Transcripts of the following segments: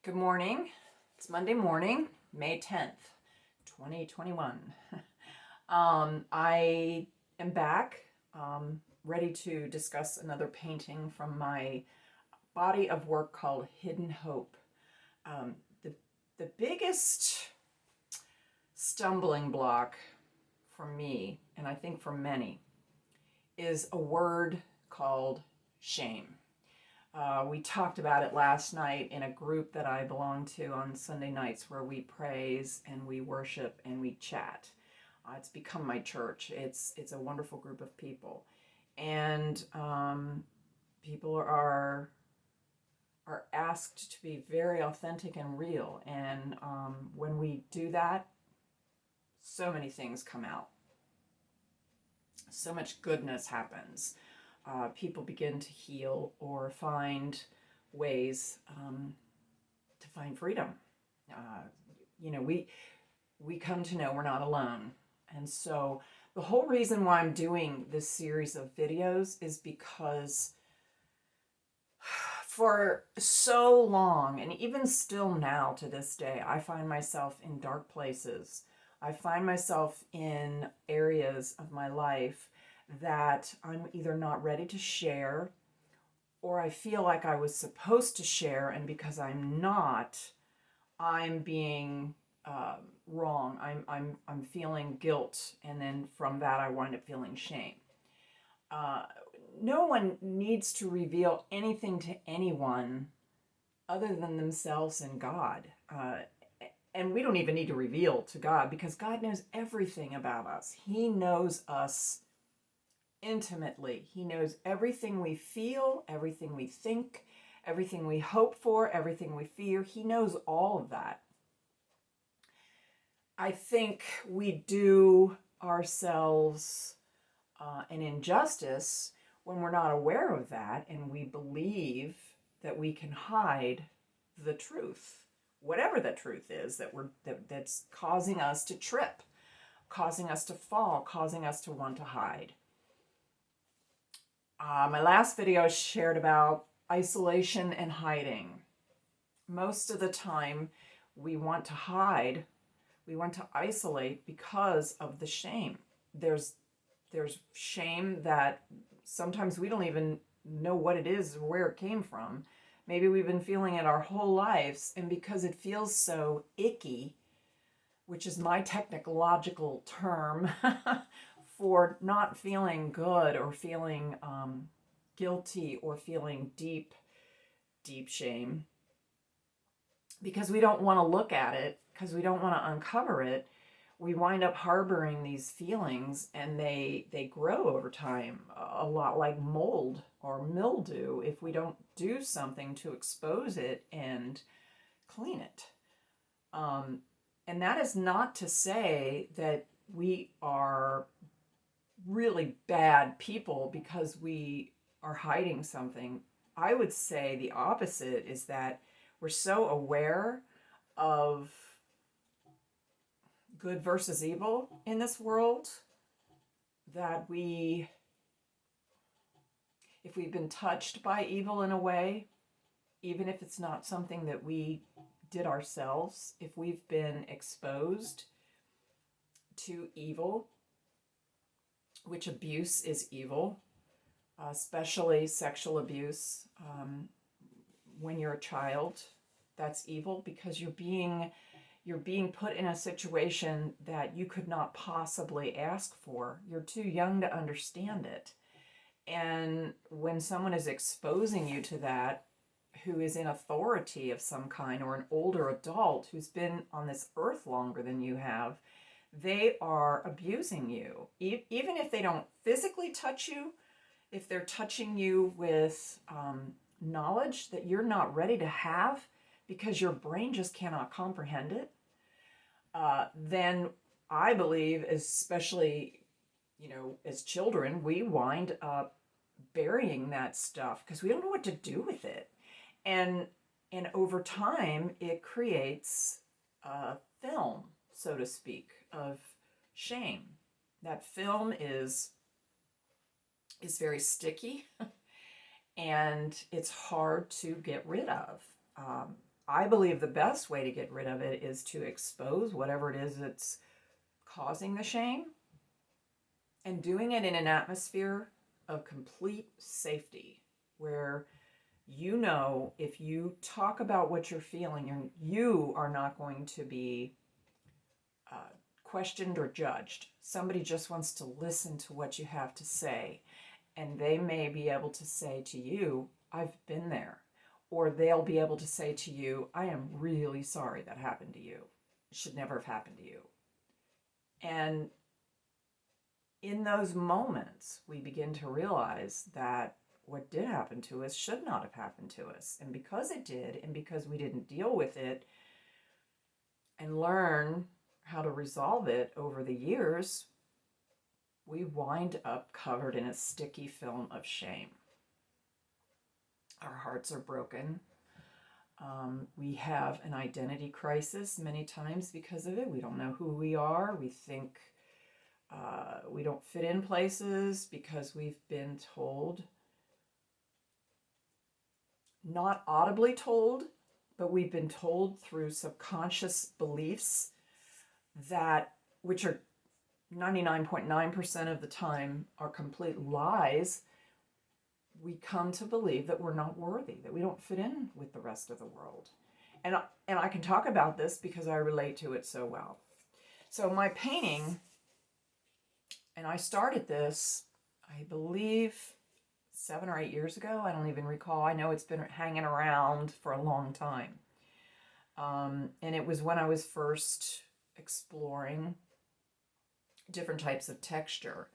Good morning. It's Monday morning, May 10th, 2021. I am back, ready to discuss another painting from my body of work called Hidden Hope. Um, the, the biggest stumbling block for me, and I think for many, is a word called shame. We talked about it last night in a group that I belong to on Sunday nights where we praise and we worship and we chat. It's become my church. It's a wonderful group of people, and people are asked to be very authentic and real. And when we do that, so many things come out. So much goodness happens. People begin to heal or find ways to find freedom. Uh, we come to know we're not alone. And so the whole reason why I'm doing this series of videos is because for so long, and even still now to this day, I find myself in dark places. I find myself in areas of my life that I'm either not ready to share, or I feel like I was supposed to share, and because I'm not, I'm being wrong. I'm feeling guilt, and then from that I wind up feeling shame. No one needs to reveal anything to anyone other than themselves and God. And we don't even need to reveal to God, because God knows everything about us. He knows us intimately. He knows everything we feel, everything we think, everything we hope for, everything we fear. He knows all of that. I think we do ourselves an injustice when we're not aware of that and we believe that we can hide the truth, whatever the truth is that's causing us to trip, causing us to fall, causing us to want to hide. My last video shared about isolation and hiding. Most of the time, we want to hide, we want to isolate because of the shame. There's shame that sometimes we don't even know what it is or where it came from. Maybe we've been feeling it our whole lives, and because it feels so icky, which is my technological term for not feeling good or feeling guilty or feeling deep shame, because we don't want to look at it, because we don't want to uncover it, we wind up harboring these feelings, and they grow over time, a lot like mold or mildew, if we don't do something to expose it and clean it. And that is not to say that we are really bad people because we are hiding something. I would say the opposite is that we're so aware of good versus evil in this world that if we've been touched by evil in a way, even if it's not something that we did ourselves, if we've been exposed to evil, which abuse is evil, especially sexual abuse, when you're a child, that's evil, because you're being put in a situation that you could not possibly ask for. You're too young to understand it. And when someone is exposing you to that, who is in authority of some kind, or an older adult who's been on this earth longer than you have, they are abusing you. Even if they don't physically touch you, if they're touching you with knowledge that you're not ready to have because your brain just cannot comprehend it, then I believe, especially, as children, we wind up burying that stuff because we don't know what to do with it. And over time, it creates a film, so to speak, of shame. That film is very sticky and it's hard to get rid of. I believe the best way to get rid of it is to expose whatever it is that's causing the shame, and doing it in an atmosphere of complete safety where you know if you talk about what you're feeling, you are not going to be uh, questioned or judged. Somebody just wants to listen to what you have to say, and they may be able to say to you, I've been there. Or they'll be able to say to you, I am really sorry that happened to you. It should never have happened to you. And in those moments, we begin to realize that what did happen to us should not have happened to us. And because it did, and because we didn't deal with it and learn how to resolve it over the years, we wind up covered in a sticky film of shame. Our hearts are broken. We have an identity crisis many times because of it. We don't know who we are. We think we don't fit in places because we've been told, not audibly told, but we've been told through subconscious beliefs that, which are 99.9% of the time are complete lies. We come to believe that we're not worthy, that we don't fit in with the rest of the world. And I can talk about this because I relate to it so well. So my painting, and I started this, I believe, 7 or 8 years ago. I don't even recall. I know it's been hanging around for a long time. And it was when I was first exploring different types of texture,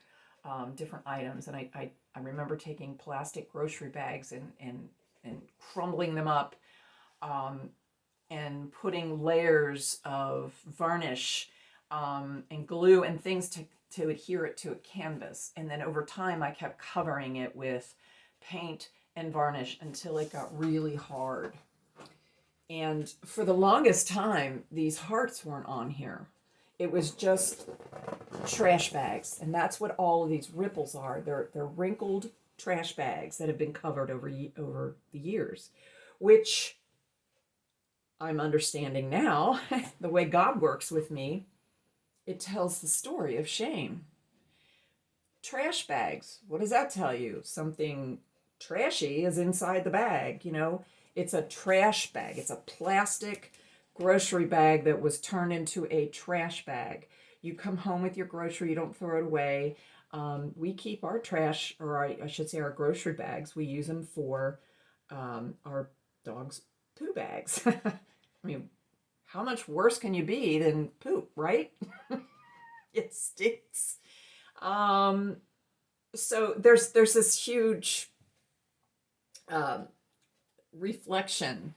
different items. And I remember taking plastic grocery bags and crumbling them up, and putting layers of varnish and glue and things to adhere it to a canvas. And then over time, I kept covering it with paint and varnish until it got really hard. And for the longest time, these hearts weren't on here. It was just trash bags. And that's what all of these ripples are. They're wrinkled trash bags that have been covered over the years, which I'm understanding now, the way God works with me, it tells the story of shame. Trash bags, what does that tell you? Something trashy is inside the bag, you know? It's a trash bag. It's a plastic grocery bag that was turned into a trash bag. You come home with your grocery, you don't throw it away. We keep our trash, or I should say our grocery bags, we use them for our dog's poo bags. I mean, how much worse can you be than poop, right? It stinks. So there's this huge reflection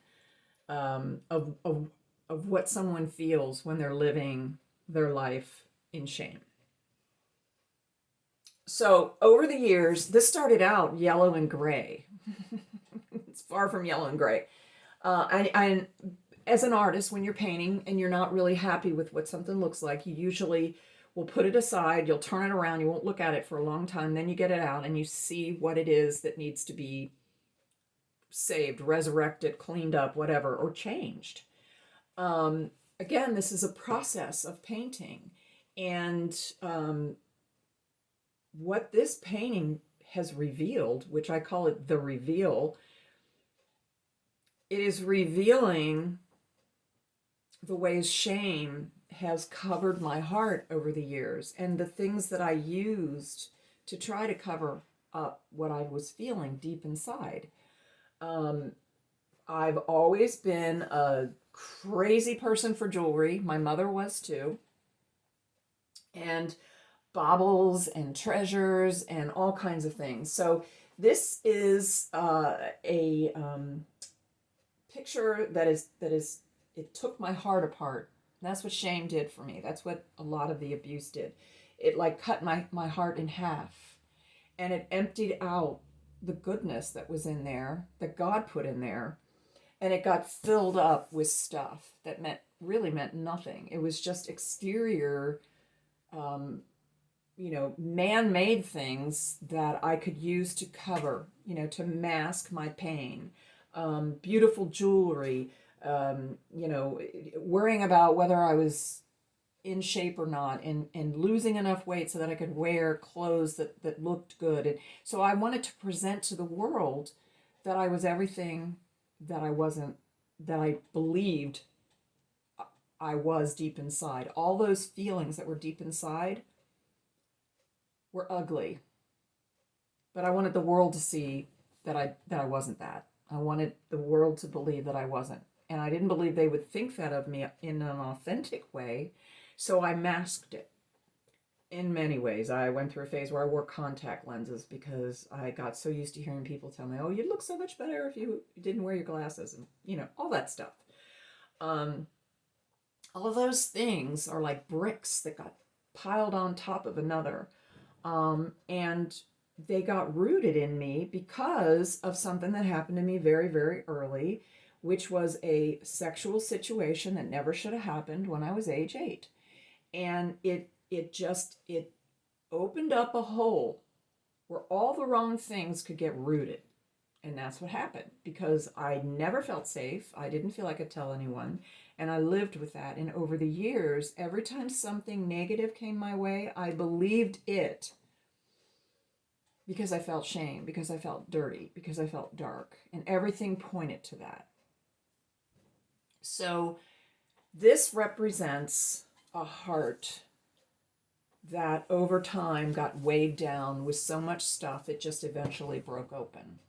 of what someone feels when they're living their life in shame. So over the years, this started out yellow and gray. It's far from yellow and gray. I as an artist, when you're painting and you're not really happy with what something looks like, you usually will put it aside, you'll turn it around, you won't look at it for a long time, then you get it out and you see what it is that needs to be saved, resurrected, cleaned up, whatever, or changed. Again, this is a process of painting. And what this painting has revealed, which I call it the reveal, it is revealing the ways shame has covered my heart over the years and the things that I used to try to cover up what I was feeling deep inside. I've always been a crazy person for jewelry. My mother was too. And baubles and treasures and all kinds of things. So this is a picture that is it took my heart apart. That's what shame did for me. That's what a lot of the abuse did. It like cut my heart in half, and it emptied out the goodness that was in there, that God put in there, and it got filled up with stuff that really meant nothing. It was just exterior, man-made things that I could use to cover, to mask my pain. Beautiful jewelry, you know, worrying about whether I was in shape or not, and losing enough weight so that I could wear clothes that looked good. And so I wanted to present to the world that I was everything that I wasn't, that I believed I was deep inside. All those feelings that were deep inside were ugly. But I wanted the world to see that I wasn't that. I wanted the world to believe that I wasn't. And I didn't believe they would think that of me in an authentic way. So I masked it in many ways. I went through a phase where I wore contact lenses because I got so used to hearing people tell me, oh, you'd look so much better if you didn't wear your glasses, and, you know, all that stuff. All of those things are like bricks that got piled on top of another. And they got rooted in me because of something that happened to me very, very early, which was a sexual situation that never should have happened when I was age 8. And it opened up a hole where all the wrong things could get rooted. And that's what happened, because I never felt safe. I didn't feel I could tell anyone. And I lived with that. And over the years, every time something negative came my way, I believed it because I felt shame, because I felt dirty, because I felt dark. And everything pointed to that. So this represents a heart that over time got weighed down with so much stuff, it just eventually broke open.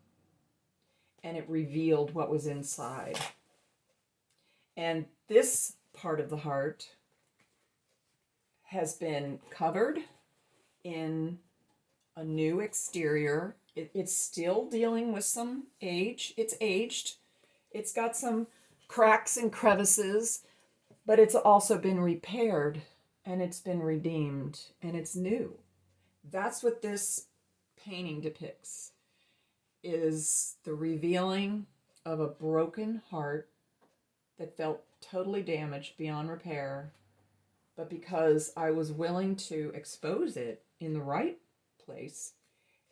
And it revealed what was inside. And this part of the heart has been covered in a new exterior. It's still dealing with some age. It's aged. It's got some cracks and crevices, but it's also been repaired, and it's been redeemed, and it's new. That's what this painting depicts, is the revealing of a broken heart that felt totally damaged beyond repair. But because I was willing to expose it in the right place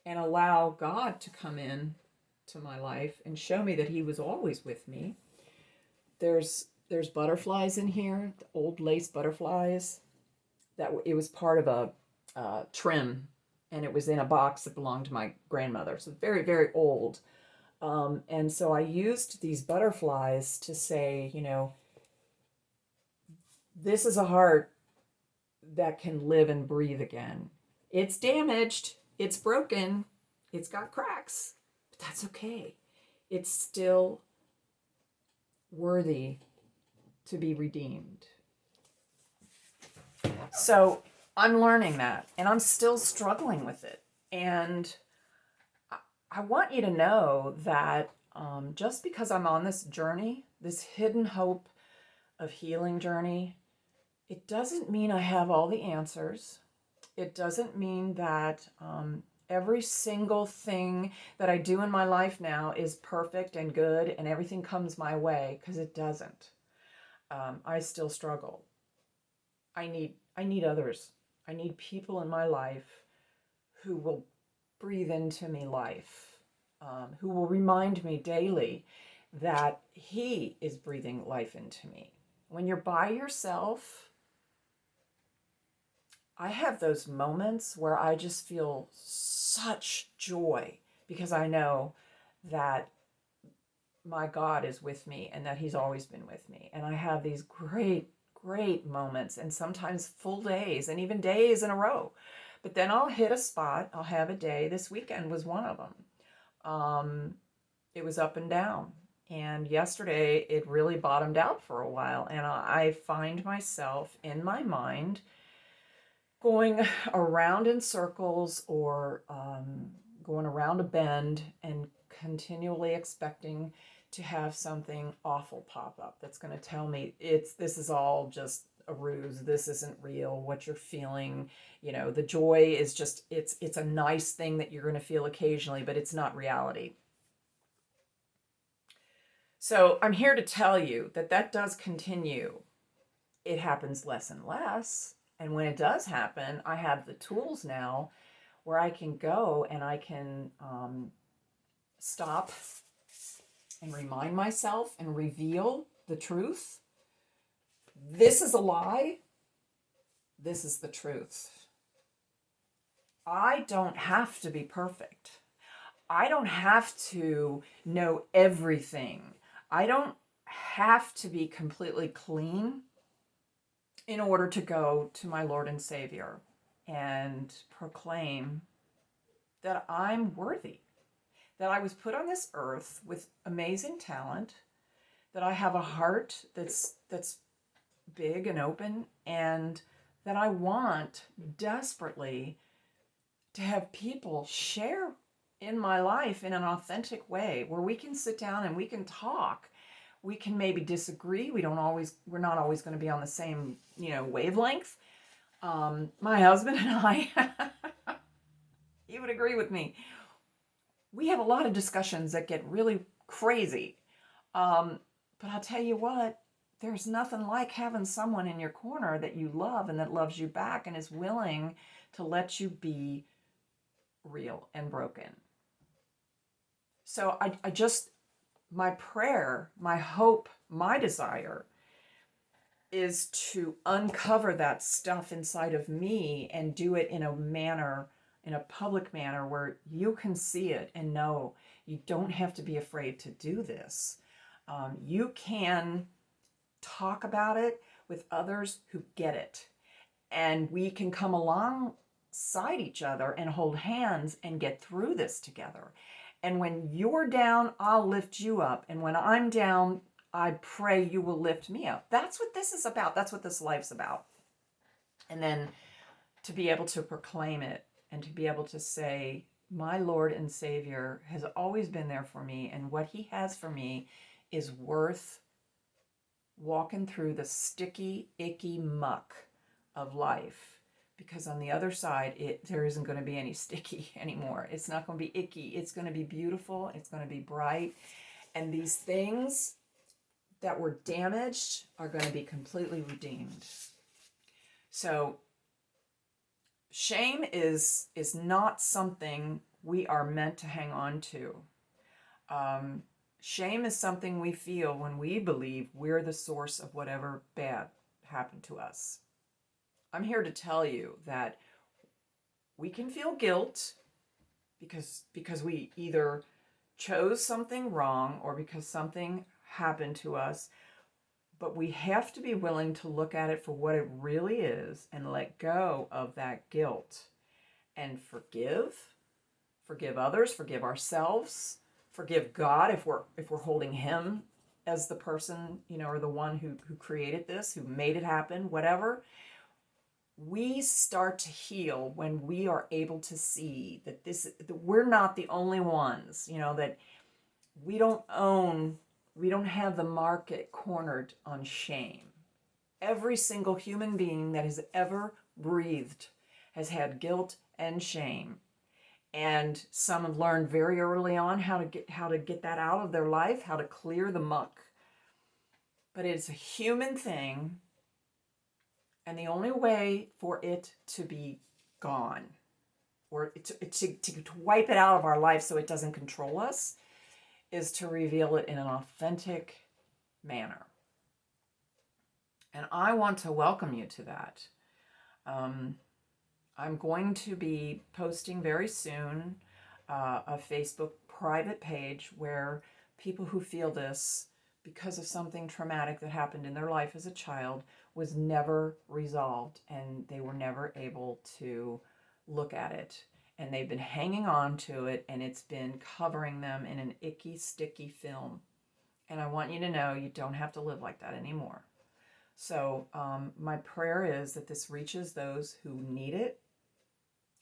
and allow God to come in to my life and show me that he was always with me. There's butterflies in here, old lace butterflies. That it was part of a trim, and it was in a box that belonged to my grandmother. So very, very old. And so I used these butterflies to say, you know, this is a heart that can live and breathe again. It's damaged, it's broken, it's got cracks, but that's okay. It's still worthy to be redeemed. So I'm learning that, and I'm still struggling with it. And I want you to know that just because I'm on this journey, this hidden hope of healing journey, it doesn't mean I have all the answers. It doesn't mean that every single thing that I do in my life now is perfect and good and everything comes my way, because it doesn't. I still struggle. I need others. I need people in my life who will breathe into me life, who will remind me daily that he is breathing life into me. When you're by yourself, I have those moments where I just feel such joy because I know that my God is with me and that he's always been with me. And I have these great, great moments, and sometimes full days and even days in a row. But then I'll hit a spot. I'll have a day. This weekend was one of them. It was up and down. And yesterday it really bottomed out for a while. And I find myself in my mind going around in circles, or going around a bend and continually expecting to have something awful pop up that's going to tell me this is all just a ruse. This isn't real. What you're feeling, you know, the joy is just, it's a nice thing that you're going to feel occasionally, but it's not reality. So I'm here to tell you that does continue. It happens less and less. And when it does happen, I have the tools now where I can go and I can stop and remind myself and reveal the truth. This is a lie. This is the truth. I don't have to be perfect. I don't have to know everything. I don't have to be completely clean in order to go to my Lord and Savior and proclaim that I'm worthy, that I was put on this earth with amazing talent, that I have a heart that's big and open, and that I want desperately to have people share in my life in an authentic way where we can sit down and we can talk. We can maybe disagree. We're not always going to be on the same, wavelength. My husband and I, he would agree with me. We have a lot of discussions that get really crazy. But I'll tell you what, there's nothing like having someone in your corner that you love and that loves you back and is willing to let you be real and broken. So my prayer, my hope, my desire is to uncover that stuff inside of me and do it in a public manner where you can see it and know you don't have to be afraid to do this. You can talk about it with others who get it. And we can come alongside each other and hold hands and get through this together. And when you're down, I'll lift you up. And when I'm down, I pray you will lift me up. That's what this is about. That's what this life's about. And then to be able to proclaim it and to be able to say, my Lord and Savior has always been there for me. And what he has for me is worth walking through the sticky, icky muck of life. Because on the other side, there isn't going to be any sticky anymore. It's not going to be icky. It's going to be beautiful. It's going to be bright. And these things that were damaged are going to be completely redeemed. So shame is not something we are meant to hang on to. Shame is something we feel when we believe we're the source of whatever bad happened to us. I'm here to tell you that we can feel guilt because we either chose something wrong or because something happened to us, but we have to be willing to look at it for what it really is and let go of that guilt and forgive others, forgive ourselves, forgive God if we're holding him as the person, or the one who created this, who made it happen, whatever. We start to heal when we are able to see that that we're not the only ones, that we don't have the market cornered on shame. Every single human being that has ever breathed has had guilt and shame. And some have learned very early on how to get that out of their life, how to clear the muck. But it's a human thing. And the only way for it to be gone, or to wipe it out of our life so it doesn't control us, is to reveal it in an authentic manner. And I want to welcome you to that. I'm going to be posting very soon a Facebook private page where people who feel this because of something traumatic that happened in their life as a child was never resolved and they were never able to look at it. And they've been hanging on to it and it's been covering them in an icky, sticky film. And I want you to know you don't have to live like that anymore. So my prayer is that this reaches those who need it.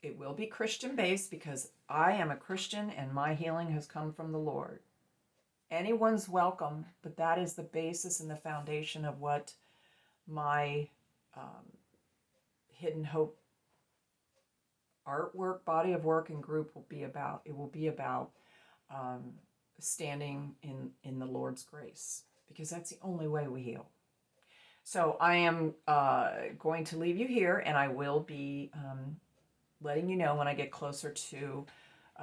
It will be Christian-based because I am a Christian and my healing has come from the Lord. Anyone's welcome, but that is the basis and the foundation of what my Hidden Hope artwork, body of work, and group will be about. It will be about standing in the Lord's grace, because that's the only way we heal. So I am going to leave you here, and I will be letting you know when I get closer to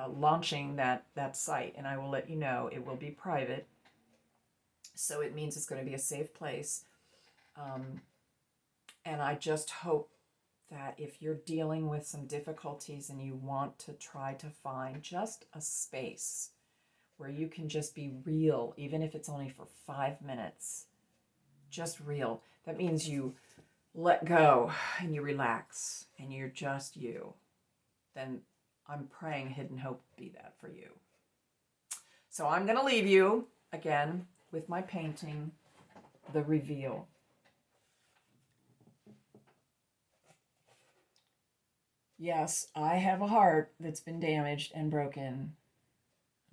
launching that site, and I will let you know. It will be private. So it means it's going to be a safe place. And I just hope that if you're dealing with some difficulties and you want to try to find just a space where you can just be real, even if it's only for 5 minutes, just real. That means you let go and you relax and you're just you. Then I'm praying Hidden Hope be that for you. So I'm going to leave you again with my painting, The Reveal. Yes, I have a heart that's been damaged and broken,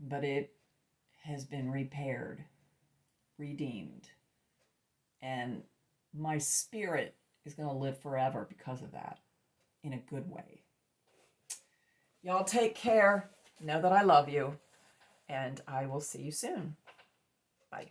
but it has been repaired, redeemed, and my spirit is going to live forever because of that, in a good way. Y'all take care. Know that I love you, and I will see you soon. Bye.